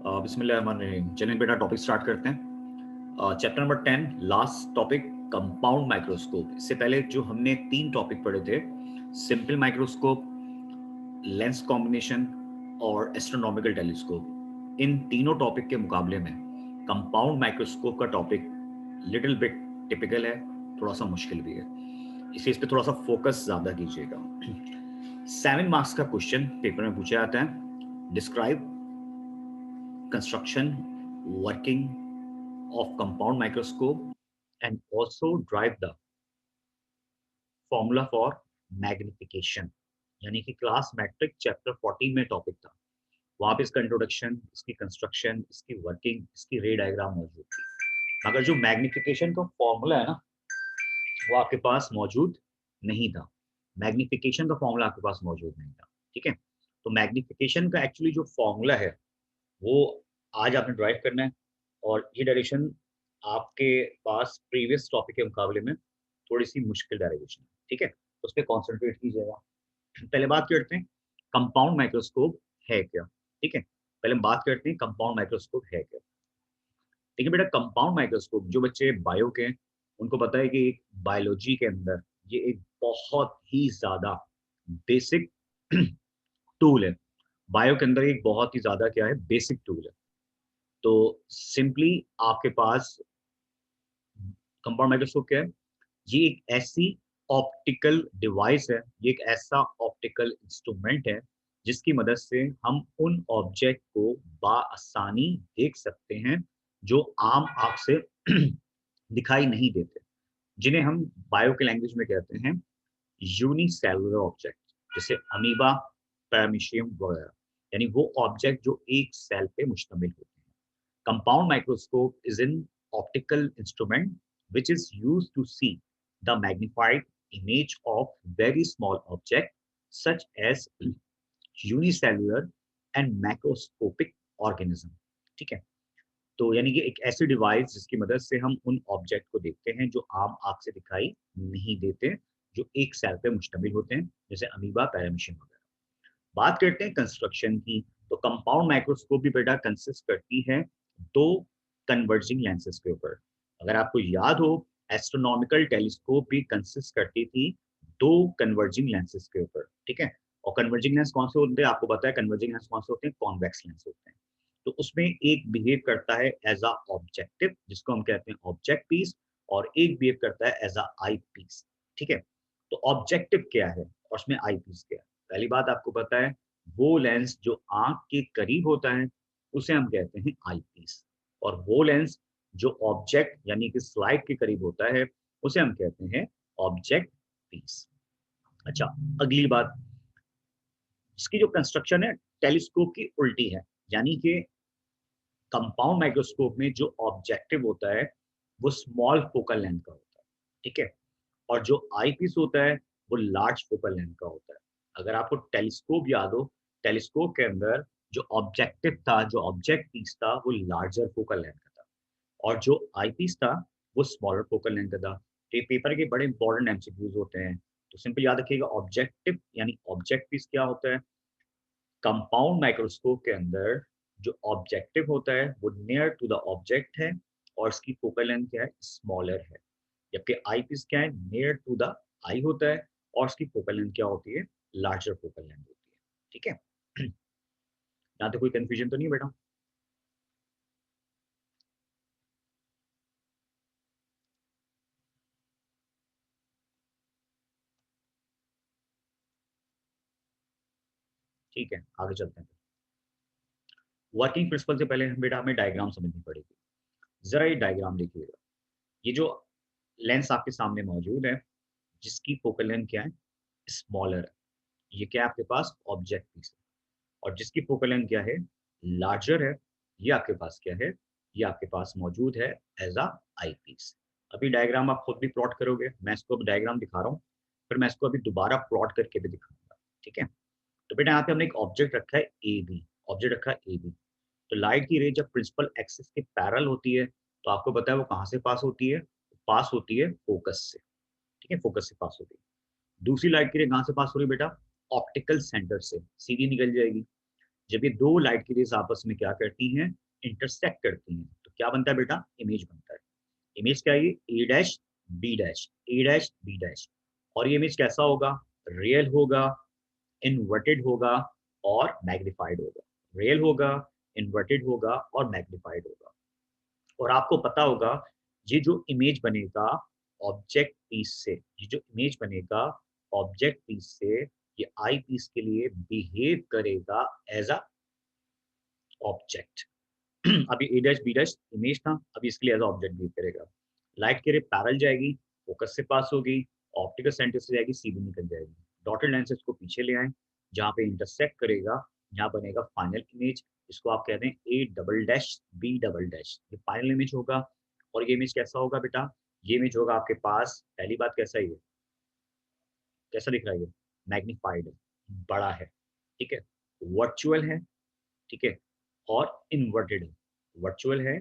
बिस्मिल्लाहिर्रहमानिर्रहीम। चलिए बेटा टॉपिक स्टार्ट करते हैं। Chapter number 10 last topic compound microscope. इससे पहले जो हमने 3 टॉपिक पढ़े थे, सिंपल माइक्रोस्कोप, लेंस कॉम्बिनेशन और एस्ट्रोनॉमिकल टेलीस्कोप। इन तीनों टॉपिक के मुकाबले में कंपाउंड माइक्रोस्कोप का टॉपिक लिटिल बिट टिपिकल है, थोड़ा सा मुश्किल भी है, इसलिए इस पे थोड़ा सा फोकस ज्यादा कीजिएगा। 7 मार्क्स का क्वेश्चन पेपर में पूछा जाता है। Describe construction, working of compound microscope and also drive the formula for magnification। यानी कि क्लास मैट्रिक चैप्टर 14 में टॉपिक था, वहां पे इसका इंट्रोडक्शन, इसकी कंस्ट्रक्शन, इसकी वर्किंग, इसकी रे डायग्राम मौजूद थी। मगर जो मैग्निफिकेशन का फॉर्मूला है ना, वो आपके पास मौजूद नहीं था। मैग्निफिकेशन का फॉर्मूला आपके पास मौजूद नहीं था। ठीक है, तो मैग्निफिकेशन का एक्चुअली जो फॉर्मूला है वो आज आपने ड्राइव करना है, और ये डायरेक्शन आपके पास प्रीवियस टॉपिक के मुकाबले में थोड़ी सी मुश्किल डायरेक्शन है। ठीक है, तो उस पर कॉन्सेंट्रेट कीजिएगा। पहले बात करते हैं कंपाउंड माइक्रोस्कोप है क्या। ठीक है, पहले हम बात करते हैं कंपाउंड माइक्रोस्कोप है क्या। देखिए बेटा, कंपाउंड माइक्रोस्कोप जो बच्चे बायो के हैं उनको पता है कि बायोलॉजी के अंदर ये एक बहुत ही ज्यादा बेसिक टूल है। बायो के अंदर एक बहुत ही ज्यादा क्या है, बेसिक टूल है। तो सिंपली आपके पास कंपाउंड माइक्रोस्कोप क्या है, ये एक ऐसी ऑप्टिकल डिवाइस है, ये एक ऐसा ऑप्टिकल इंस्ट्रूमेंट है जिसकी मदद से हम उन ऑब्जेक्ट को बाआसानी देख सकते हैं जो आम आंख से दिखाई नहीं देते, जिन्हें हम बायो के लैंग्वेज में कहते हैं यूनिसेलुलर ऑब्जेक्ट, जैसे अमीबा, पैरामीशियम वगैरह। यानी वो ऑब्जेक्ट जो एक सेल पे मुश्तमिल होते हैं। Compound microscope is an optical instrument which is used to see the magnified image of very small object such as unicellular and macroscopic organism। ठीक है, तो यानी कि एक ऐसी डिवाइस जिसकी मदद से हम उन ऑब्जेक्ट को देखते हैं जो आम आंख से दिखाई नहीं देते, जो एक सेल पे मुश्तमिल होते हैं, जैसे अमीबा, पैरामीशियम वगैरह। बात करते हैं कंस्ट्रक्शन की, तो कंपाउंड माइक्रोस्कोप भी बेटा कंसिस्ट करती है दो कन्वर्जिंग लेंसेज के ऊपर। अगर आपको याद हो, एस्ट्रोनॉमिकल टेलीस्कोप भी कंसिस्ट करती थी दो कन्वर्जिंग लेंसेज के ऊपर। ठीक है, और कन्वर्जिंग लेंस कौन से होते हैं आपको पता है, कन्वर्जिंग लेंस कौन से होते हैं, कॉन्वेक्स लेंस होते हैं। तो उसमें एक बिहेव करता है एज अ ऑब्जेक्टिव, जिसको हम कहते हैं ऑब्जेक्ट पीस, और एक बिहेव करता है एज अ आई पीस। ठीक है, तो ऑब्जेक्टिव क्या है और उसमें आई पीस क्या है। पहली बात आपको पता है, वो लेंस जो आंख के करीब होता है उसे हम कहते हैं आई पीस, और वो लेंस जो ऑब्जेक्ट यानी कि स्लाइड के करीब होता है उसे हम कहते हैं ऑब्जेक्ट पीस। अच्छा, अगली बात, इसकी जो कंस्ट्रक्शन है टेलीस्कोप की उल्टी है। यानी कि कंपाउंड माइक्रोस्कोप में जो ऑब्जेक्टिव होता है वो स्मॉल फोकल लेंथ का होता है। ठीक है, और जो आई पीस होता है वो लार्ज फोकल लेंथ का होता है। अगर आपको टेलीस्कोप याद हो, टेलीस्कोप के अंदर जो ऑब्जेक्टिव था, जो ऑब्जेक्ट पीस था, वो लार्जर फोकल लेंथ का था, और जो आई पीस था वो स्मॉलर फोकल लेंथ का था। तो ये पेपर के बड़े इंपॉर्टेंट एमसीक्यूज होते हैं, तो सिंपल याद रखिएगा, ऑब्जेक्टिव यानी ऑब्जेक्ट पीस क्या होता है। कंपाउंड माइक्रोस्कोप के अंदर जो ऑब्जेक्टिव होता है वो नियर टू द ऑब्जेक्ट है, और इसकी फोकल लेंथ क्या है, स्मॉलर है। जबकि आई पीस क्या है, नियर टू द आई होता है, और इसकी फोकल लेंथ क्या होती है, लार्जर फोकल लेंथ होती है। ठीक है, यहाँ तो कोई कंफ्यूजन तो नहीं बेटा। ठीक है, आगे चलते हैं। वर्किंग प्रिंसिपल से पहले बेटा हमें डायग्राम समझनी पड़ेगी। जरा ये डायग्राम देखिएगा, ये जो लेंस आपके सामने मौजूद है जिसकी फोकल लेंथ क्या है, स्मॉलर है, ये क्या है आपके पास, ऑब्जेक्ट पीस है। और जिसकी फोकल लेंथ क्या है, लार्जर है, ये आपके पास क्या है, ये आपके पास मौजूद है एज अ आई पीस। अभी डायग्राम आप खुद भी प्लॉट करोगे, मैं इसको अभी डायग्राम दिखा रहा हूँ, फिर मैं इसको अभी दोबारा प्लॉट करके भी दिखाऊंगा। ठीक है, तो बेटा यहाँ पे हमने एक ऑब्जेक्ट रखा है ए बी, ऑब्जेक्ट रखा है ए बी। तो लाइट की रे जब प्रिंसिपल एक्सिस के पैरेलल होती है तो आपको पता है वो कहाँ से पास होती है, पास होती है फोकस से। ठीक है, फोकस से पास होती है। दूसरी लाइट की रे कहाँ से पास हो रही है बेटा, ऑप्टिकल सेंटर से सीधी निकल जाएगी। जब ये दो लाइट की रेज आपस में क्या करती हैं, इंटरसेक्ट करती हैं, तो क्या बनता है बेटा, इमेज बनता है। इमेज क्या है, ये ए डैश बी डैश, ए डैश बी डैश। और ये इमेज कैसा होगा, रियल होगा, इन्वर्टेड होगा और मैग्नीफाइड होगा। रियल होगा, इन्वर्टेड होगा और मैग्नीफाइड होगा। और आपको पता होगा ये जो इमेज बनेगा ऑब्जेक्ट पीस से, ये जो इमेज बनेगा ऑब्जेक्ट पीस से, ये आई पीस के लिए बिहेव करेगा एज अ ऑब्जेक्ट। अभी A dash B dash image था, अभी इसके लिए एज ऑब्जेक्ट बिहेव करेगा। लाइट के रे पैरल जाएगी, फोकस से पास होगी, ऑप्टिकल सेंटर से जाएगी, सीधी निकल जाएगी। डॉटेड लाइन से इसको पीछे ले आए, जहाँ पे इंटरसेक्ट करेगा, यहाँ बनेगा फाइनल इमेज, जिसको आप कहते हैं A double dash B double dash. ये फाइनल इमेज होगा। और ये इमेज कैसा होगा बेटा, ये इमेज होगा आपके पास, पहली बात कैसा है ये, कैसा दिख रहा है ये, मैग्नीफाइड है, बड़ा है, ठीक है, वर्चुअल है, ठीक है, और इन्वर्टेड है। वर्चुअल है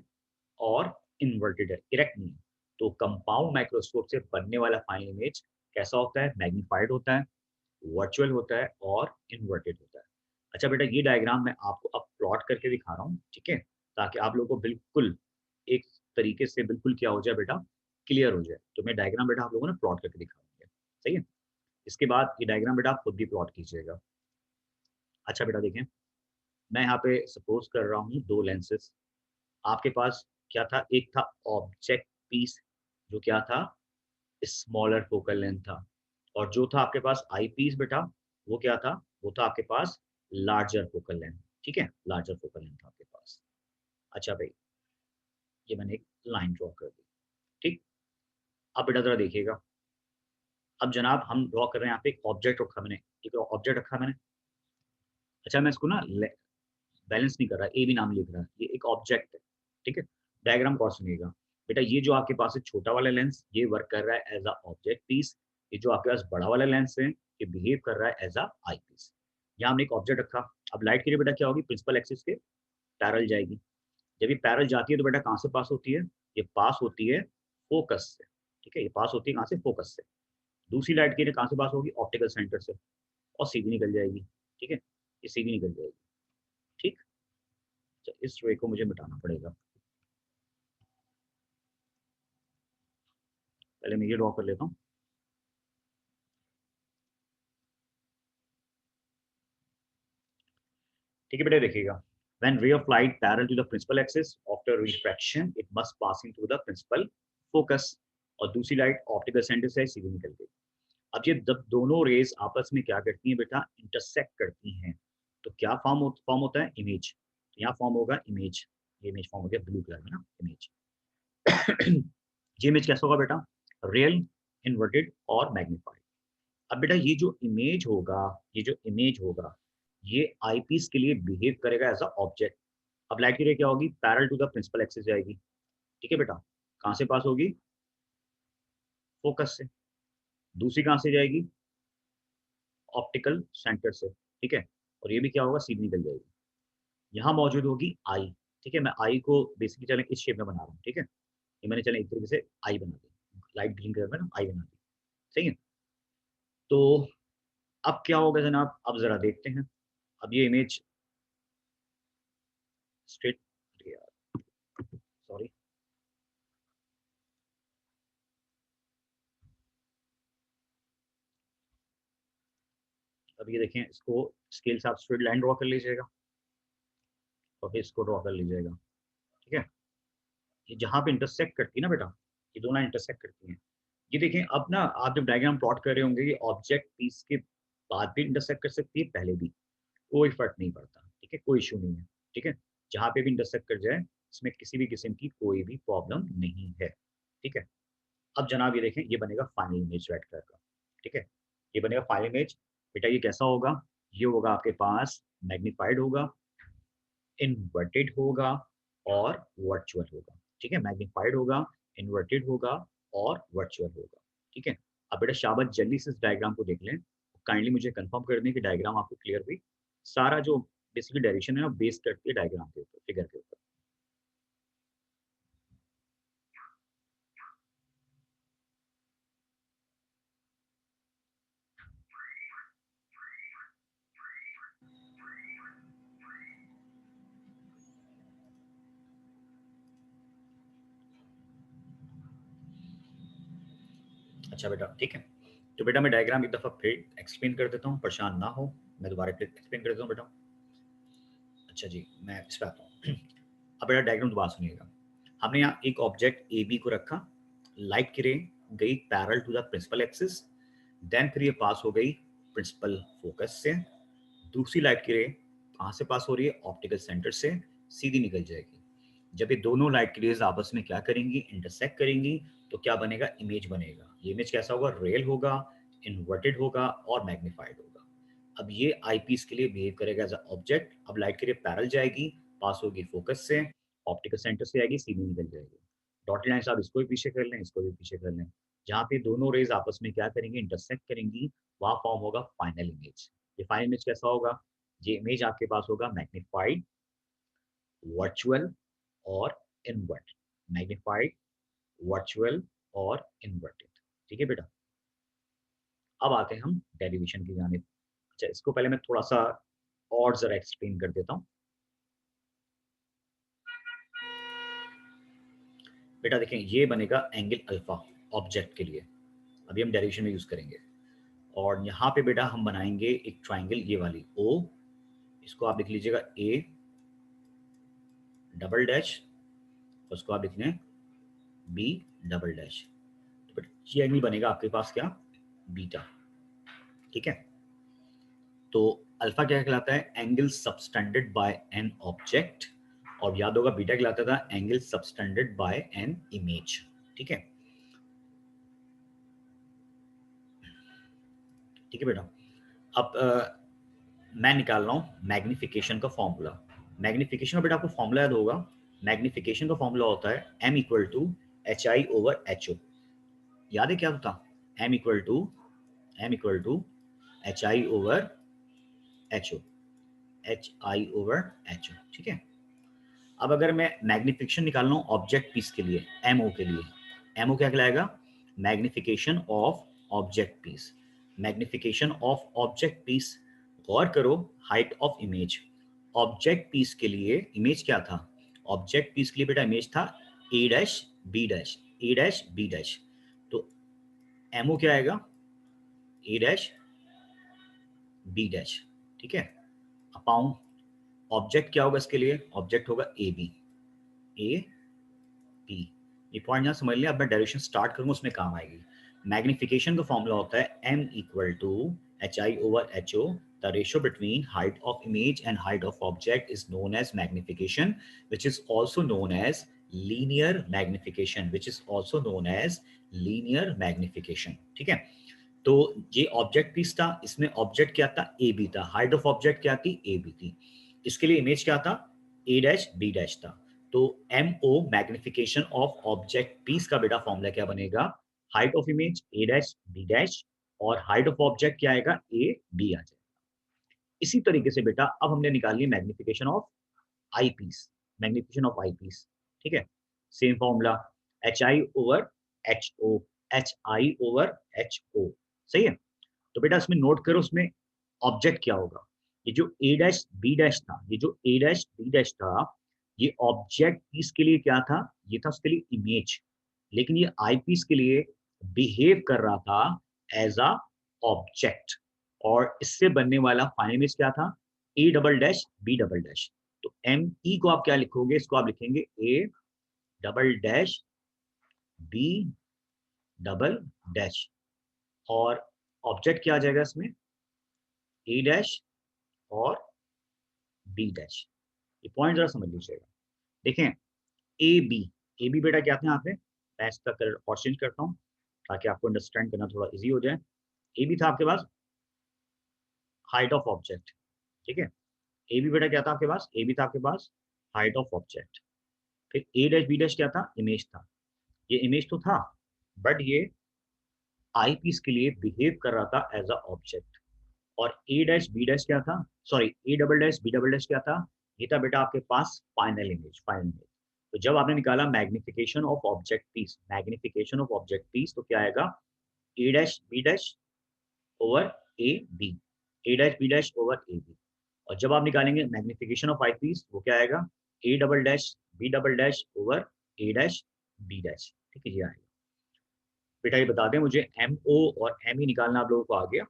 और इन्वर्टेड है, इरेक्ट नहीं है। तो कंपाउंड माइक्रोस्कोप से बनने वाला फाइनल इमेज कैसा होता है, मैग्नीफाइड होता है, वर्चुअल होता है और इन्वर्टेड होता है। अच्छा बेटा, ये डायग्राम मैं आपको अब प्लॉट करके दिखा रहा हूँ, ठीक है, ताकि आप लोगों को बिल्कुल एक तरीके से बिल्कुल क्या हो जाए बेटा, क्लियर हो जाए। तो मैं डायग्राम बेटा आप लोगों ने प्लॉट करके दिखाऊंगा, सही है। इसके बाद ये डायग्राम बेटा आप खुद भी प्लॉट कीजिएगा। अच्छा बेटा देखें, मैं यहाँ पे सपोज कर रहा हूँ दो लेंसेज। आपके पास क्या था, एक था ऑब्जेक्ट पीस, जो क्या था, स्मॉलर फोकल लेंथ था। और जो था आपके पास आई पीस बेटा, वो क्या था, वो था आपके पास लार्जर फोकल लेंथ, ठीक है, लार्जर फोकल लेंथ था आपके पास। अच्छा भाई, ये मैंने एक लाइन ड्रॉ कर दी, ठीक। अब बेटा जरा देखिएगा, अब जनाब हम ड्रॉ कर रहे हैं, यहाँ पे एक ऑब्जेक्ट रखा मैंने, एक ऑब्जेक्ट रखा मैंने। अच्छा मैं इसको ना बैलेंस नहीं कर रहा, ए भी नाम लिख रहा है, ये एक ऑब्जेक्ट है, ठीक है। डायग्राम को और सुनिएगा बेटा, ये जो आपके पास है छोटा वाला लेंस, ये वर्क कर रहा है एज अ ऑब्जेक्ट पीस। ये जो आपके पास बड़ा वाला लेंस है, ये बिहेव कर रहा है एज अ आई पीस। यहाँ हमने एक ऑब्जेक्ट रखा। अब लाइट के लिए बेटा क्या होगी, प्रिंसिपल एक्सिस के पैरल जाएगी। जब ये पैरल जाती है तो बेटा कहाँ से पास होती है, ये पास होती है फोकस से, ठीक है, ये पास होती है कहाँ से, फोकस से। दूसरी लाइट के लिए कहाँ से पास होगी, ऑप्टिकल सेंटर से, और सीधी निकल जाएगी, ठीक है, ये सीधी निकल जाएगी, ठीक। तो इस रे को मुझे मिटाना पड़ेगा, पहले मैं ये ड्रॉ कर लेता हूँ। ठीक है बेटा देखिएगा, when ray of light parallel to the principal axis after refraction it must passing through the principal focus। और दूसरी लाइट ऑप्टिकल सेंटर से सीधी निकल गई। अब ये जब दोनों रेज आपस में क्या करती हैं बेटा, इंटरसेक्ट करती हैं, तो क्या फॉर्म होता है, इमेज। यहाँ फॉर्म होगा इमेज, ये इमेज फॉर्म हो गया ब्लू कलर में ना, इमेज। ये इमेज कैसा होगा बेटा, रियल, इन्वर्टेड और मैग्नीफाइड। अब बेटा ये जो इमेज होगा, ये जो इमेज होगा, ये आईपीस के लिए बिहेव करेगा एज अ ऑब्जेक्ट। अब लाइट की रे क्या होगी, parallel to the principal axis जाएगी, ठीक है बेटा, कहाँ से पास होगी, फोकस से। दूसरी कहाँ से जाएगी, ऑप्टिकल सेंटर से, ठीक है, और ये भी क्या होगा, सीधी निकल जाएगी। यहाँ मौजूद होगी आई, ठीक है, मैं आई को बेसिकली चले इस शेप में बना रहा हूँ, ठीक है, ये मैंने चले एक तरीके से आई बना दी, लाइट ग्रीन कलर में ना आई बना दी, सही है। तो अब क्या होगा जनाब, अब जरा देखते हैं। अब ये इमेज स्ट्रेट, सॉरी, अब ये देखें, इसको स्केल से आप स्ट्रेट लाइन ड्रॉ कर लीजिएगा और फिर इसको ड्रॉ कर लीजिएगा, ठीक है। ये जहाँ पे इंटरसेक्ट करती है ना बेटा, ये दोनों इंटरसेक्ट करती हैं। ये देखें, अब ना आप जब डायग्राम प्लॉट कर रहे होंगे, ये ऑब्जेक्ट पीस के बाद भी इंटरसेक्ट कर सकती है, पहले भी, कोई फर्क नहीं पड़ता, ठीक है, कोई इशू नहीं है, ठीक है। जहाँ पे भी इंटरसेक्ट कर जाए, इसमें किसी भी किस्म की कोई भी प्रॉब्लम नहीं है, ठीक है। अब जनाब ये देखें, ये बनेगा फाइनल इमेज रेड कलर का, ठीक है, ये बनेगा फाइनल इमेज। बेटा ये कैसा होगा, ये होगा आपके पास मैग्नीफाइड होगा, इन्वर्टेड होगा और वर्चुअल होगा, ठीक है, मैग्नीफाइड होगा, इन्वर्टेड होगा और वर्चुअल होगा, ठीक है। अब बेटा शाबाश, जल्दी से इस डायग्राम को देख लें, काइंडली मुझे कंफर्म कर दें कि डायग्राम आपको क्लियर हुई। सारा जो बेसिकली डायरेक्शन है ना, बेस करती है डायग्राम के ऊपर, फिगर के ऊपर। अच्छा बेटा, ठीक है। तो बेटा मैं डायग्राम एक दफ़ा फिर एक्सप्लेन कर देता हूँ, परेशान ना हो, मैं दोबारा एक्सप्लेन कर देता हूँ बेटा। अच्छा जी, मैं इस पे आता हूँ। अब बेटा डायग्राम दोबारा सुनिएगा। हमने यहाँ एक ऑब्जेक्ट ए बी को रखा, लाइट की रे गई parallel to the principal axis, then फिर ये पास हो गई प्रिंसिपल फोकस से, दूसरी लाइट की रे कहाँ से पास हो रही है, ऑप्टिकल सेंटर से सीधी निकल जाएगी। जब ये दोनों लाइट की रेज आपस में क्या करेंगी, इंटरसेक्ट करेंगी, तो क्या बनेगा, इमेज बनेगा। ये इमेज कैसा होगा, रियल होगा, इन्वर्टेड होगा और मैग्नीफाइड होगा। अब ये आईपीस के लिए बिहेव करेगा एज अ ऑब्जेक्ट। अब लाइट के लिए पैरेलल जाएगी, पास होगी फोकस से, ऑप्टिकल सेंटर से आएगी, सीधी निकल जाएगी। डॉटेड लाइन आप इसको भी पीछे कर लें, इसको भी पीछे कर लें। जहाँ पे दोनों रेज आपस में क्या करेंगे, इंटरसेक्ट करेंगी, वहां फॉर्म होगा फाइनल इमेज। ये फाइनल इमेज कैसा होगा, ये इमेज आपके पास होगा मैग्नीफाइड, वर्चुअल और इन्वर्टेड। मैग्नीफाइड, वर्चुअल और इन्वर्टेड। ठीक है बेटा। अब आते हैं हम डेरिवेशन की जानिब। अच्छा, इसको पहले मैं थोड़ा सा और जरा एक्सप्लेन कर देता हूँ। बेटा देखें, ये बनेगा एंगल अल्फा ऑब्जेक्ट के लिए, अभी हम डेरिवेशन में यूज करेंगे। और यहाँ पे बेटा हम बनाएंगे एक ट्राइंगल, ये वाली ओ, इसको आप लिख लीजिएगा ए डबल डैश, उसको आप लिख लें बी डबल डैश। तो बेटा ये एंगल बनेगा आपके पास क्या, बीटा। ठीक है। तो अल्फा क्या कहलाता है, angle subtended bye an object, और याद होगा बीटा कहलाता था angle subtended bye an image. ठीक है, ठीक है बेटा। अब मैं निकाल रहा हूं मैग्निफिकेशन का फॉर्मूला। मैग्निफिकेशन का बेटा आपको फॉर्मूला याद होगा। मैग्निफिकेशन का फॉर्मूला होता है m equal to H I over H O. याद है क्या होता, m equal to H I over H O, H I over H O. ठीक है। अब अगर मैं मैग्निफिकेशन निकाल रहा हूँ ऑब्जेक्ट पीस के लिए, एमओ के लिए, एमओ क्या कहलाएगा, magnification of object piece. Magnification of object piece, गौर करो, height of image. Object piece के लिए इमेज क्या था, ऑब्जेक्ट पीस के लिए बेटा इमेज था ए डैश बी डैश, ए डैश बी डैश। तो एमओ क्या आएगा, ए डैश बी डैश। ठीक है। अपाउंड ऑब्जेक्ट क्या होगा इसके लिए, ऑब्जेक्ट होगा ए बी, ए पी। ये पॉइंट यहाँ समझ लिया। अब मैं डायरेक्शन स्टार्ट करूंगा, उसमें काम आएगी। मैग्निफिकेशन का फॉर्मूला होता है m equal to H I over H O. The ratio between height of image and height of object is known as magnification, which is also known as linear magnification, which is also known as linear magnification. ठीक है। तो ये object piece था, इसमें object क्या था, A B था, height of object क्या थी, ए बी थी। इसके लिए इमेज क्या था, ए डैश बी डैश था। तो M O magnification of object piece का बेटा फॉर्मूला क्या बनेगा, height of image A dash B dash, और हाइट ऑफ ऑब्जेक्ट क्या आएगा, ए बी आ जाएगा। इसी तरीके से बेटा अब हमने निकाली magnification of eyepiece, magnification of eyepiece. ठीक है। Same formula, H I over H O, H I over H O. सही है। तो बेटा इसमें नोट करो, उसमें ऑब्जेक्ट क्या होगा, ये जो ए डैश बी डैश था, ये जो ए डैश बी डैश था, ये ऑब्जेक्ट पीस के लिए क्या था, ये था उसके लिए इमेज। लेकिन ये आई पीस के लिए बिहेव कर रहा था एज अ ऑब्जेक्ट, और इससे बनने वाला फाइनल इमेज क्या था, A double dash B double dash. तो एम ई को आप क्या लिखोगे, इसको आप लिखेंगे A double dash B double dash, और ऑब्जेक्ट क्या आ जाएगा इसमें, ए डैश और बी डैश। ये पॉइंट जरा समझ लीजिएगा। देखें, ए बी बेटा क्या था यहाँ पे, मैं इसका कलर और चेंज करता हूँ ताकि आपको अंडरस्टैंड करना थोड़ा इजी हो जाए। ए बी था आपके पास हाइट ऑफ ऑब्जेक्ट। ठीक है। ए बी बेटा क्या था आपके पास, ए बी था आपके पास हाइट ऑफ ऑब्जेक्ट। फिर ए डैश बी डैश क्या था, इमेज था। ये इमेज तो था, बट ये आई पीस के लिए बिहेव कर रहा था एज अ ऑब्जेक्ट। और ए डैश बी डैश क्या था, sorry A double dash B double dash क्या था, ये था बेटा आपके पास फाइनल इमेज, फाइनल इमेज। तो जब आपने निकाला magnification of object piece, magnification of object piece, तो क्या आएगा, A dash B dash over A B, A dash B dash over A B. और जब आप निकालेंगे मैग्निफिकेशन ऑफ आई पीस, वो क्या आएगा, A double dash B double dash over A dash B dash. ठीक है, ये आएगा। बेटा ये बता दें मुझे MO और ME निकालना आप लोगों को आ गया।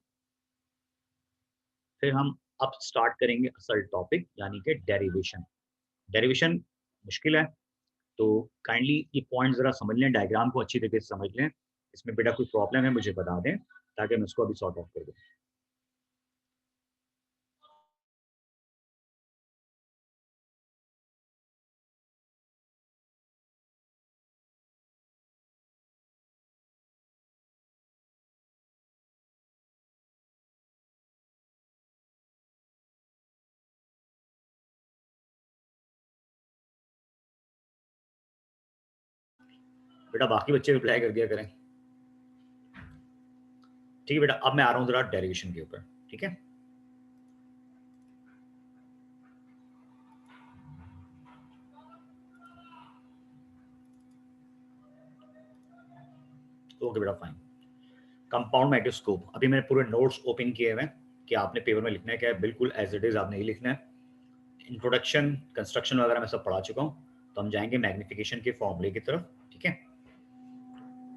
फिर हम अब स्टार्ट करेंगे असल टॉपिक यानी कि डेरिवेशन। डेरिवेशन मुश्किल है, तो काइंडली ये पॉइंट जरा समझ लें, डायग्राम को अच्छी तरीके से समझ लें। इसमें बेटा कोई प्रॉब्लम है मुझे बता दें ताकि मैं उसको अभी सॉर्ट आउट कर दूं। बेटा बाकी बच्चे रिप्लाई कर दिया करें। ठीक है बेटा, अब मैं आ रहा हूँ जरा डेरिवेशन के ऊपर। ठीक है, ओके बेटा फाइन। कंपाउंड माइक्रोस्कोप, अभी मैंने पूरे नोट्स ओपन किए हुए हैं कि आपने पेपर में लिखना है क्या है, बिल्कुल एज इट इज आपने ये लिखना है। इंट्रोडक्शन, कंस्ट्रक्शन वगैरह मैं सब पढ़ा चुका हूँ, तो हम जाएंगे मैग्निफिकेशन के फॉर्मूले की तरफ। ठीक है,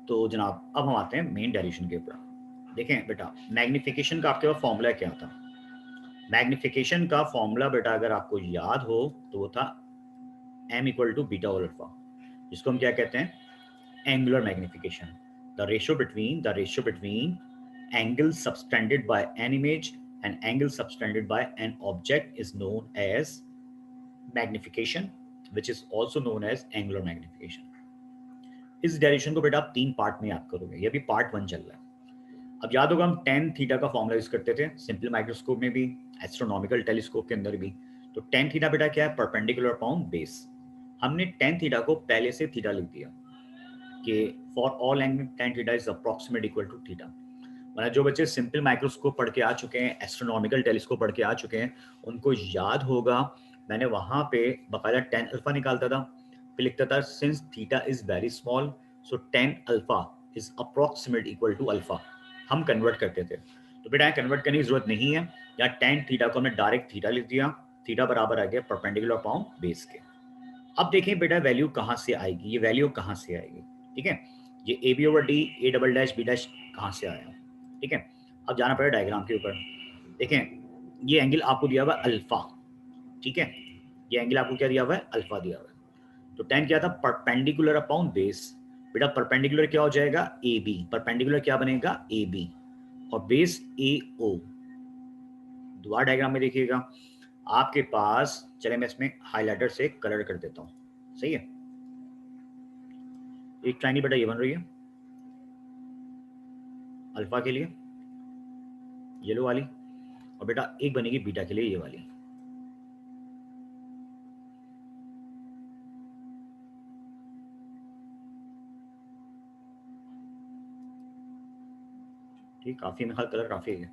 तो जनाब अब हम आते हैं मेन डेरिवेशन के ऊपर। देखें बेटा, मैग्निफिकेशन का आपके पास फॉर्मूला क्या था? मैग्निफिकेशन का फॉर्मूला बेटा अगर आपको याद हो तो वो था m इक्वल टू बीटा और अल्फा, जिसको हम क्या कहते हैं, angular magnification. The ratio between angle subtended by an image and angle subtended by an object is known as magnification, which is also known as angular magnification. इस derivation को बेटा आप 3 पार्ट में याद करोगे, ये भी पार्ट 1 चल रहा है। अब याद होगा हम tan थीटा का फॉर्मूला यूज करते थे सिंपल माइक्रोस्कोप में भी, एस्ट्रोनॉमिकल टेलीस्कोप के अंदर भी। तो tan थीटा बेटा क्या है, परपेंडिकुलर अपॉन बेस। हमने tan थीटा को पहले से थीटा लिख दिया कि for all angle tan theta is approximate equal to theta. मतलब जो बच्चे सिंपल माइक्रोस्कोप पढ़ के आ चुके हैं, एस्ट्रोनॉमिकल टेलीस्कोप पढ़ के आ चुके हैं, उनको याद होगा मैंने वहां पे बकायदा tan अल्फा निकालता था, फिर लिखता था since theta is very small so tan alpha is approximate equal to alpha. हम कन्वर्ट करते थे, तो बेटा कन्वर्ट करने की जरूरत नहीं है, या tan थीटा को हमने डायरेक्ट थीटा लिख दिया, थीटा बराबर आ गया परपेंडिकुलर अपॉन बेस के। अब देखें बेटा वैल्यू कहाँ से आएगी, ये वैल्यू कहाँ से आएगी। ठीक है, ये A B over D, A double dash B dash कहाँ से आया। ठीक है, अब जाना पड़ेगा डायग्राम के ऊपर। देखें ये एंगल आपको दिया हुआ है अल्फा। ठीक है, ये एंगल आपको क्या दिया हुआ है, अल्फा दिया हुआ है। तो tan क्या था, परपेंडिकुलर अपॉन बेस। बेटा परपेंडिकुलर क्या हो जाएगा, ए बी, परपेंडिकुलर क्या बनेगा, ए बी, और बेस ए ओ। दोबारा डायग्राम में देखिएगा आपके पास, चले मैं इसमें हाइलाइटर से कलर कर देता हूं, सही है। एक ट्रायंगल बेटा ये बन रही है अल्फा के लिए, येलो वाली, और बेटा एक बनेगी बीटा के लिए, ये वाली। ठीक, काफी मेरा कलर काफी है।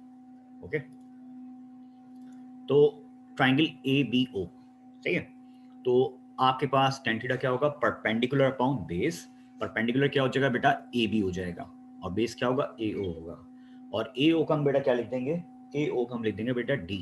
ओके, तो ट्रायंगल ए बी ओ, सही है। तो आपके पास tan थीटा क्या होगा, परपेंडिकुलर अपॉन बेस। परपेंडिकुलर क्या हो जाएगा बेटा, ए बी हो जाएगा, और बेस क्या होगा, ए ओ होगा। और ए ओ का हम बेटा क्या लिख देंगे, ए ओ का हम लिख देंगे बेटा डी।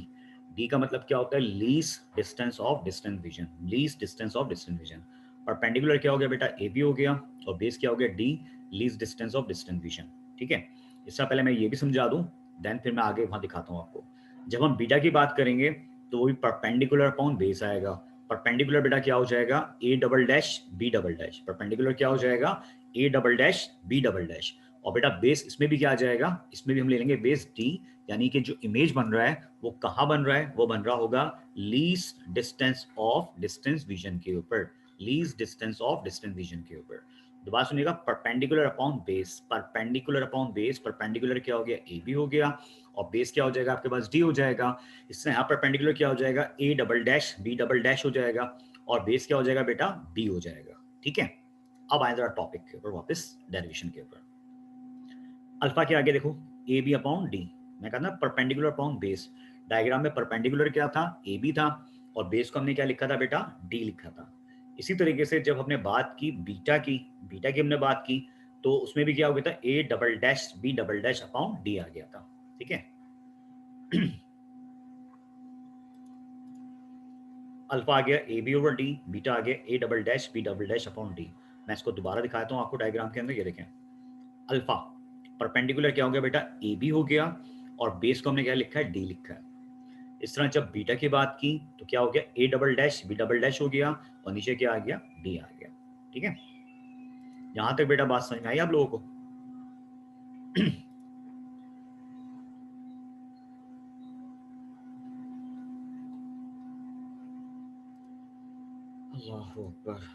डी का मतलब क्या होता है, least distance of distance vision, least distance of distance vision. Perpendicular क्या हो गया बेटा, ए बी हो गया, और बेस क्या हो गया, D, least distance of distance vision. ठीक है, इससे पहले मैं ये भी समझा दूं, देन फिर मैं आगे वहां दिखाता हूं आपको। जब हम बीटा की बात करेंगे तो वो भी परपेंडिकुलर अपॉन बेस आएगा। परपेंडिकुलर बेटा क्या हो जाएगा, A double dash B double dash. Perpendicular क्या हो जाएगा, A double dash B double dash. और बेटा बेस इसमें भी क्या आ जाएगा, इसमें भी हम ले लेंगे बेस डी, यानी कि जो इमेज बन रहा है वो कहाँ बन रहा है, वो बन रहा होगा least distance of distance vision के ऊपर, least distance of distance vision के ऊपर। दोबारा सुनिएगा, perpendicular upon base, perpendicular upon base, perpendicular क्या हो गया, ए बी हो गया, और बेस क्या हो जाएगा आपके पास, डी हो जाएगा। इससे यहाँ परपेंडिकुलर क्या हो जाएगा, A double dash B double dash हो जाएगा, और बेस क्या हो जाएगा बेटा, बी हो जाएगा। ठीक है, अब आए जरा टॉपिक के ऊपर वापस, डेरिवेशन के ऊपर। अल्फा के आगे देखो, ए बी अपॉन डी, मैं कहता ना परपेंडिकुलर अपॉन बेस। डायग्राम में परपेंडिकुलर क्या था, ए बी था, और बेस को हमने क्या लिखा था बेटा, डी लिखा था। इसी तरीके से जब हमने बात की बीटा की, बीटा की हमने बात की, तो उसमें भी क्या हो गया था, A double dash B double dash upon D आ गया था। ठीक है, अल्फा आ गया A B over D, beta आ गया A double dash B double dash upon D. मैं इसको दोबारा दिखाता हूँ आपको डायग्राम के अंदर, ये देखें अल्फा। परपेंडिकुलर क्या हो गया बेटा, ए बी हो गया, और बेस को हमने क्या लिखा है, डी लिखा है। इस तरह जब बीटा की बात की तो क्या हो गया, A double dash B double dash हो गया, और नीचे क्या आ गया, डी आ गया। ठीक है, यहां तक बेटा बात समझ में आई आप लोगों को? अल्लाह अकबर।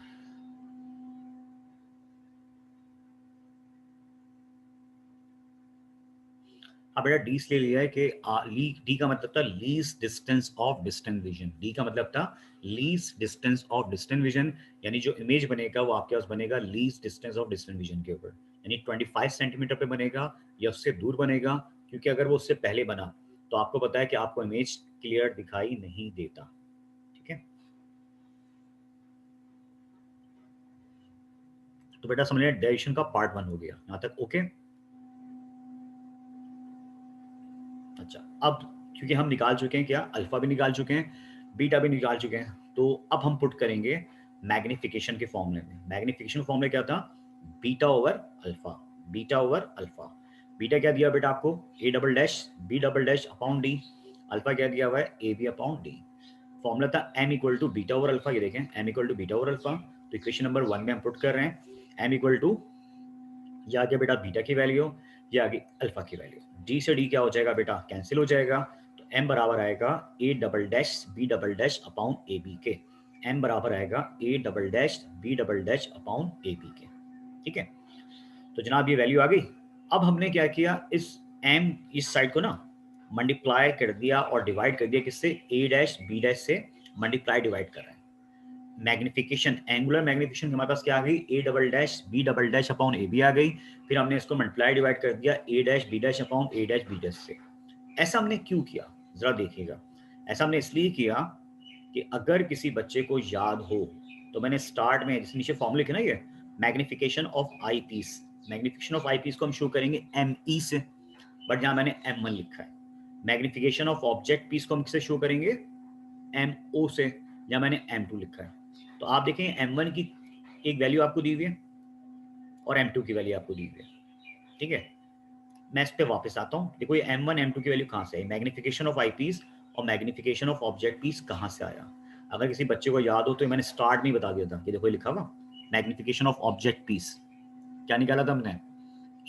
हाँ बेटा, डी इसलिए लिया है कि डी का मतलब था least distance of distant vision. D का मतलब था least distance of distant vision, यानी जो इमेज बनेगा वो आपके पास बनेगा least distance of distant vision के ऊपर, यानी 25 सेंटीमीटर पे बनेगा या उससे दूर बनेगा, क्योंकि अगर वो उससे पहले बना तो आपको पता है कि आपको इमेज क्लियर दिखाई नहीं देता। ठीक है, तो बेटा समझ लें डेरिवेशन का पार्ट 1 हो गया यहाँ तक। ओके, अच्छा, अब क्योंकि हम निकाल चुके हैं क्या, अल्फा भी निकाल चुके हैं, बीटा भी निकाल चुके हैं, तो अब हम पुट करेंगे मैग्निफिकेशन के फॉर्मूले में। मैग्निफिकेशन फॉर्मूला क्या था, beta over alpha. Beta over alpha, beta क्या दिया बेटा आपको, A double dash B double dash upon D. Alpha क्या दिया हुआ है, A B upon D. Formula था M equal to beta over alpha. ये देखें, M equal to beta over alpha, तो इक्वेशन नंबर 1 में हम पुट कर रहे हैं एम इक्वल टू, ये आ गया बेटा बीटा की वैल्यू, ये आ गई अल्फा की वैल्यू। डी से डी क्या हो जाएगा बेटा, कैंसिल हो जाएगा, तो एम बराबर आएगा A double dash B double dash upon A B के। एम बराबर आएगा A double dash B double dash upon A B के। ठीक है, तो जनाब ये वैल्यू आ गई। अब हमने क्या किया, इस एम इस साइड को ना मल्टीप्लाई कर दिया और डिवाइड कर दिया किससे, ए डैश बी डैश से मल्टीप्लाई डिवाइड कर रहे हैं। मैग्निफिकेशन, एंगुलर मैग्निफिकेशन हमारे पास क्या आ गई, A double dash B double dash upon A B आ गई। फिर हमने इसको मल्टीप्लाई डिवाइड कर दिया A dash B dash upon A dash B dash से। ऐसा हमने क्यों किया, जरा देखिएगा। ऐसा हमने इसलिए किया कि अगर किसी बच्चे को याद हो, तो मैंने स्टार्ट में जिस नीचे फॉर्मूले लिखे ना, ये magnification of eyepiece, magnification of eyepiece को हम शो करेंगे एम ई से, बट यहाँ मैंने एम वन लिखा है। मैग्निफिकेशन ऑफ ऑब्जेक्ट पीस को हम किससे शो करेंगे, एम ओ से, या मैंने एम टू लिखा है। तो आप देखें एम वन की एक वैल्यू आपको दी हुई है और एम टू की वैल्यू आपको दी हुई है। ठीक है, मैं इस पर वापस आता हूँ। देखो ये एम वन एम टू की वैल्यू कहाँ से आई, मैग्निफिकेशन ऑफ आई पीस और मैग्निफिकेशन ऑफ ऑब्जेक्ट पीस कहाँ से आया। अगर किसी बच्चे को याद हो तो मैंने स्टार्ट में ही बता दिया था कि देखो ये लिखा हुआ मैग्निफिकेशन ऑफ ऑब्जेक्ट पीस क्या निकाला था हमने,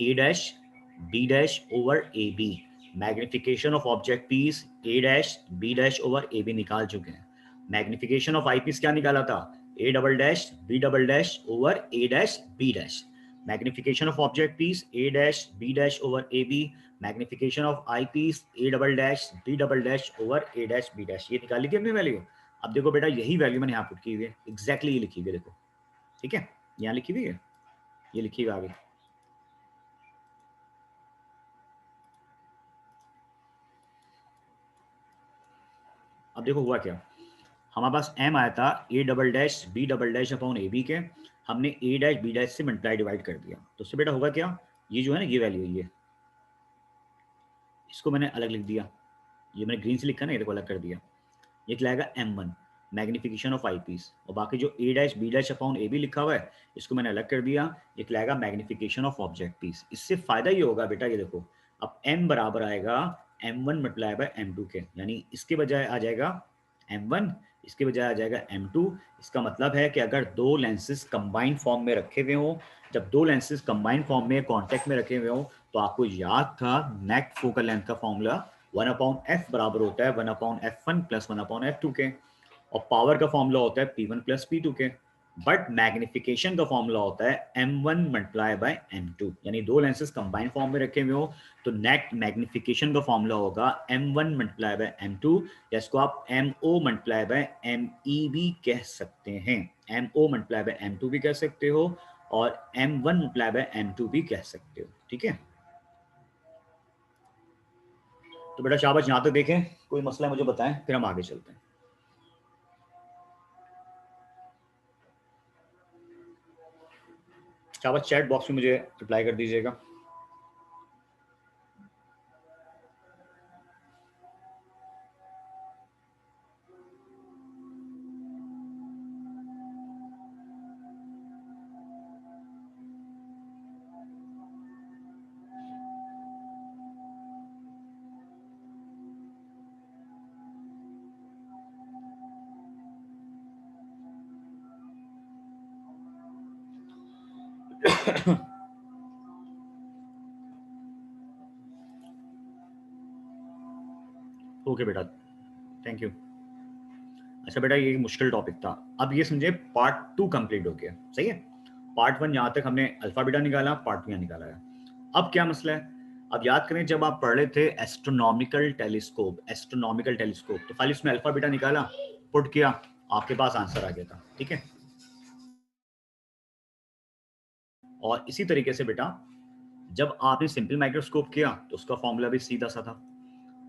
A dash B dash over A B. Magnification of object piece A dash B dash over A B निकाल चुके हैं। मैग्निफिकेशन ऑफ आई पीस क्या निकाला था, A double dash B double dash over A dash B dash. Magnification of object piece A dash B dash over A B. Magnification of eyepiece A double dash B double dash over A dash B dash. ये निकाल ली थी हमने value. अब देखो बेटा यही value मैंने यहाँ पुट की हुई है, एग्जैक्टली ये लिखी हुई है देखो। ठीक है, यहाँ लिखी हुई है, ये लिखी हुई आगे। अब देखो हुआ क्या, हमारे पास m आया था A double dash B double dash upon A B के, हमने ए डैश बी डैश से मल्टीप्लाई डिवाइड कर दिया, तो उससे बेटा होगा क्या, ये जो है ना ये वैल्यू, ये इसको मैंने अलग लिख दिया, ये मैंने ग्रीन से लिखा ना, ये देखो अलग कर दिया। ये कहलाएगा M one magnification of eyepiece, और बाकी जो A dash B dash upon A B लिखा हुआ है इसको मैंने अलग कर दिया, ये कहलाएगा मैग्निफिकेशन ऑफ ऑब्जेक्ट पीस। इससे फायदा ये होगा बेटा, ये देखो अब m बराबर आएगा M one multiply by M two के, यानी इसके बजाय आ जाएगा एम वन, इसके बजाय आ जाएगा एम टू। इसका मतलब है कि अगर दो लेंसेज कंबाइंड फॉर्म में रखे हुए हों, जब दो लेंसेज कंबाइंड फॉर्म में कॉन्टेक्ट में रखे हुए हों, तो आपको याद था नेट फोकल लेंथ का फॉर्मूला 1/f बराबर होता है 1/f1 प्लस 1/f2 के, और पावर का फॉर्मूला होता है P1 प्लस P2 के। बट मैग्निफिकेशन का फॉर्मूला होता है M1 मल्टीप्लाई बाय M2, यानी दो लेंसेज कंबाइंड फॉर्म में रखे हुए हो तो नेट मैग्निफिकेशन का फॉर्मूला होगा M1 मल्टीप्लाई बाय M2, या इसको आप MO मल्टीप्लाई बाय ME भी कह सकते हैं। MO मल्टीप्लाई बाय M2 भी कह सकते हो और M1 मल्टीप्लाई बाय M2 भी कह सकते हो। ठीक है, तो बेटा शाबाश, यहाँ तक देखें, कोई मसला है मुझे बताएं, फिर हम आगे चलते हैं। शाबाश, चैट बॉक्स में मुझे रिप्लाई कर दीजिएगा। ओके बेटा, थैंक यू। अच्छा बेटा, ये मुश्किल टॉपिक था। अब ये समझे पार्ट 2 कंप्लीट हो गया, सही है। पार्ट 1 यहाँ तक हमने अल्फा बीटा निकाला, पार्ट 2 यहाँ निकाला है। अब क्या मसला है, अब याद करें जब आप पढ़ रहे थे एस्ट्रोनॉमिकल टेलीस्कोप, एस्ट्रोनॉमिकल टेलीस्कोप, तो खाली उसमें अल्फा बीटा निकाला, पुट किया, आपके पास आंसर आ गया था, ठीक है। और इसी तरीके से बेटा जब आपने सिंपल माइक्रोस्कोप किया तो उसका फॉर्मूला भी सीधा सा था।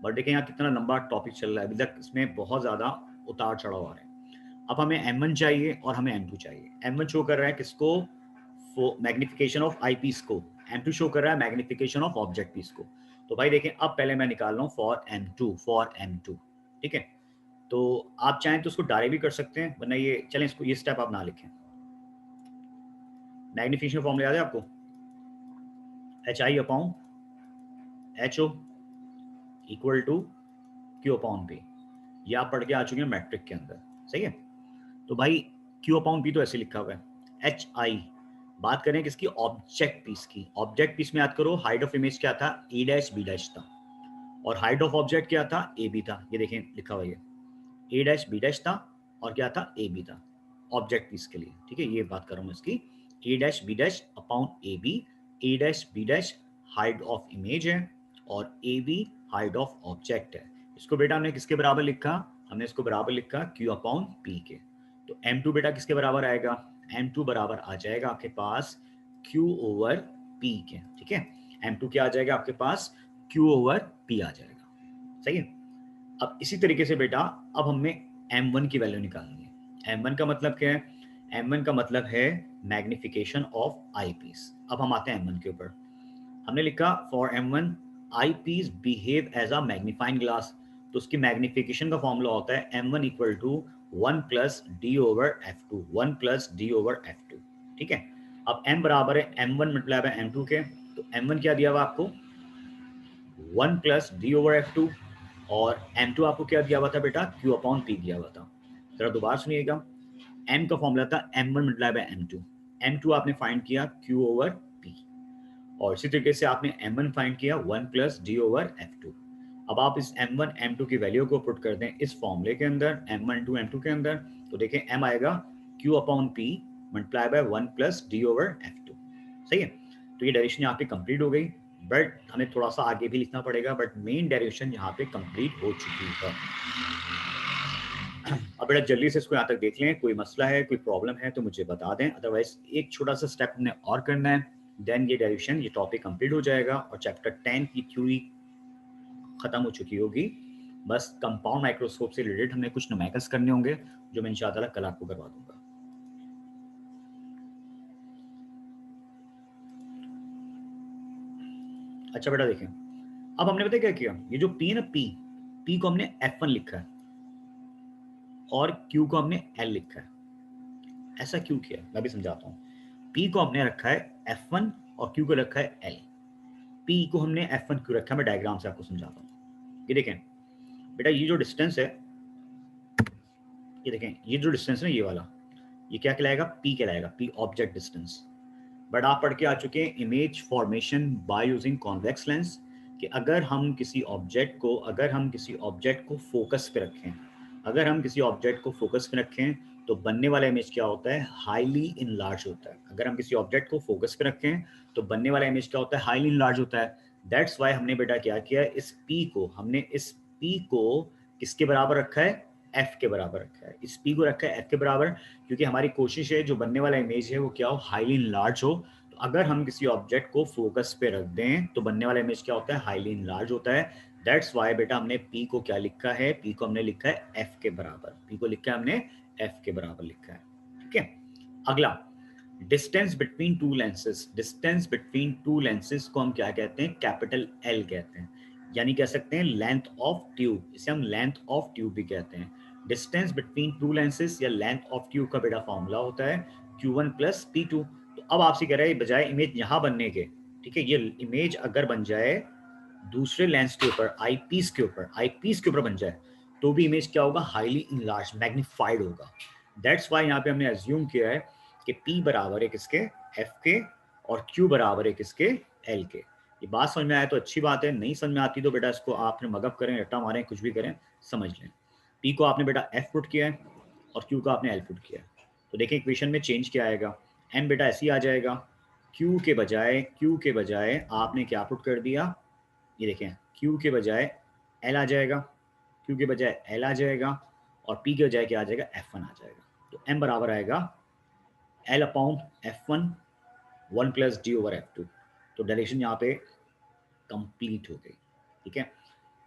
बट देखिए यहाँ कितना लंबा टॉपिक चल रहा है, अभी तक इसमें बहुत ज्यादा उतार चढ़ाव आ रहे हैं। अब हमें M1 चाहिए और हमें M2 चाहिए। M1 शो कर रहा है किसको, मैग्निफिकेशन ऑफ आई पीस को, M2 शो कर रहा है मैग्निफिकेशन ऑफ ऑब्जेक्ट पीस को। तो भाई देखें, अब पहले मैं निकाल रहा हूँ फॉर M2, ठीक है। तो आप चाहें तो उसको डायरेक्ट भी कर सकते हैं, वरना ये चलें इसको, ये स्टेप आप ना लिखें। मैग्निफिकेशन फॉर्मूला याद है आपको, HI upon HO equal to Q upon P। ये आप पढ़ के आ चुके हैं मैट्रिक के अंदर, सही है। तो भाई Q अपॉन P तो ऐसे लिखा हुआ है। HI बात करें किसकी, ऑब्जेक्ट पीस की। ऑब्जेक्ट पीस में याद करो हाइट ऑफ इमेज क्या था, A डैश B डैश था, और हाइट ऑफ ऑब्जेक्ट क्या था, AB था। ये देखें लिखा हुआ है, A डैश B डैश था और क्या था, AB था ऑब्जेक्ट पीस के लिए, ठीक है। ये बात कर रहा हूँ इसकी, A dash B dash upon AB। A dash B dash height of image है और AB हाइट ऑफ ऑब्जेक्ट है। इसको बेटा हमने किसके बराबर लिखा, हमने इसको बराबर लिखा Q अपॉन P के। तो M2 बेटा किसके बराबर आएगा, M2 बराबर आ जाएगा आपके पास Q ओवर P के, ठीक है। M2 क्या आ जाएगा आपके पास, Q ओवर P आ जाएगा, सही है। अब इसी तरीके से बेटा अब हमें M1 की वैल्यू निकालनी है। M1 का मतलब क्या है, M1 का मतलब है मैग्निफिकेशन ऑफ आई पीस। अब हम आते हैं M1 के ऊपर। हमने लिखा for M1 eyepiece behave as a magnifying glass. तो उसकी मैग्निफिकेशन का फॉर्मूला होता है M1 equal to 1 plus D over F2, 1 plus D over F2, ठीक है। अब M बराबर है M1 मल्टीप्लाई बाय M2 के। तो M1 क्या दिया हुआ आपको, 1 प्लस डी ओवर F2, और M2 आपको क्या दिया हुआ था बेटा, Q अपॉन P दिया हुआ था। जरा दोबारा सुनिएगा, M का फॉर्मूला था M1 multiply by M2, M2 आपने फाइंड किया Q ओवर P, और इसी तरीके से आपने M1 फाइंड किया 1 प्लस डी ओवर F2। अब आप इस M1 M2 की वैल्यू को पुट कर दें इस फॉर्मूले के अंदर, M1 टू M2 के अंदर, तो देखें M आएगा Q upon P multiply by 1 plus D over F2, सही है। तो ये डेरिवेशन यहाँ पे कंप्लीट हो गई, बट हमें थोड़ा सा आगे भी लिखना पड़ेगा, बट मेन डेरिवेशन यहाँ पे कंप्लीट हो चुकी है। अब बेटा जल्दी से इसको यहाँ तक देख लें, कोई मसला है, कोई प्रॉब्लम है तो मुझे बता दें, अदरवाइज एक छोटा सा स्टेप हमने और करना है, देन ये डेरिवेशन, ये टॉपिक कंप्लीट हो जाएगा और चैप्टर 10 की थ्योरी खत्म हो चुकी होगी। बस कंपाउंड माइक्रोस्कोप से रिलेटेड हमने कुछ न्यूमेरिकल्स करने होंगे जो मैं इंशाअल्लाह कल आपको करवा दूंगा। अच्छा बेटा देखें, अब हमने पता क्या किया, ये जो P है ना, P को हमने F1 लिखा है और Q को हमने L लिखा है। ऐसा क्यों किया मैं भी समझाता हूँ। P को हमने रखा है F1 और Q को रखा है L। P को हमने F1 क्यों रखा है, मैं डायग्राम से आपको समझाता हूँ। ये देखें बेटा, ये जो डिस्टेंस है, ये देखें ये जो डिस्टेंस है ये वाला, ये क्या कहलाएगा, P कहलाएगा, P ऑब्जेक्ट डिस्टेंस। बट आप पढ़ के आ चुके हैं image formation by using convex lens, कि अगर हम किसी ऑब्जेक्ट को फोकस पे रखें, अगर हम किसी ऑब्जेक्ट को फोकस पे रखें तो बनने वाला इमेज क्या होता है, हाईली इनलार्ज होता है। अगर हम किसी ऑब्जेक्ट को फोकस पे रखें तो बनने वाला इमेज क्या होता है, हाईली इनलार्ज होता है। दैट्स वाई हमने बेटा क्या किया, इस P को किसके बराबर रखा है, F के बराबर रखा है। इस P को रखा है F के बराबर, क्योंकि हमारी कोशिश है जो बनने वाला इमेज है वो क्या हो, हाईली इनलार्ज हो। तो अगर हम किसी ऑब्जेक्ट को फोकस पे रख दें तो बनने वाला इमेज क्या होता है, हाईली इनलार्ज होता है। दैट्स वाई बेटा हमने P को क्या लिखा है, P को हमने लिखा है F के बराबर, P को लिखा है हमने F के बराबर लिखा है, ठीक है। अगला, distance between two lenses, distance between two lenses को हम क्या कहते हैं, कैपिटल L कहते हैं, यानी कह सकते हैं लेंथ ऑफ ट्यूब, इसे हम लेंथ ऑफ ट्यूब भी कहते हैं। डिस्टेंस बिटवीन टू लेंसेज या लेंथ ऑफ ट्यूब का बेटा फॉर्मूला होता है Q1 प्लस P2। तो अब आपसे कह रहा है बजाय इमेज यहाँ बनने के, ठीक है, ये इमेज अगर बन जाए दूसरे लेंस के ऊपर, आई पीस के ऊपर बन जाए, तो भी इमेज क्या होगा, हाईली इनलार्ज, मैग्नीफाइड होगा। दैट्स वाई यहाँ पे हमने अज्यूम किया है कि P बराबर है किसके, F के, और Q बराबर है किसके, L के। ये बात समझ में आए तो अच्छी बात है, नहीं समझ में आती तो बेटा इसको आपने मगअप करें, रट्टा मारें, कुछ भी करें, समझ लें। P को आपने बेटा F पुट किया है और Q का आपने L पुट किया है, तो देखें इक्वेशन में चेंज क्या आएगा, M बेटा ऐसे ही आ जाएगा, Q के बजाय आपने क्या पुट कर दिया, ये देखें Q के बजाय L आ जाएगा, Q के बजाय L आ जाएगा और P के बजाय क्या आ जाएगा, F1 आ जाएगा। तो M बराबर आएगा L upon F1 1 plus D over F2। तो डेरिवेशन यहाँ पे कंप्लीट हो गई। ठीक है,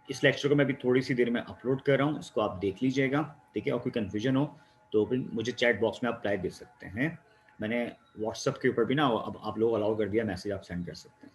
इस लेक्चर को मैं अभी थोड़ी सी देर में अपलोड कर रहा हूँ, इसको आप देख लीजिएगा। ठीक है, और कोई कन्फ्यूजन हो तो फिर मुझे चैट बॉक्स में आप रिप्लाई दे सकते हैं। मैंने व्हाट्सएप के ऊपर भी ना अब आप लोग अलाउ कर दिया, मैसेज आप सेंड कर सकते हैं।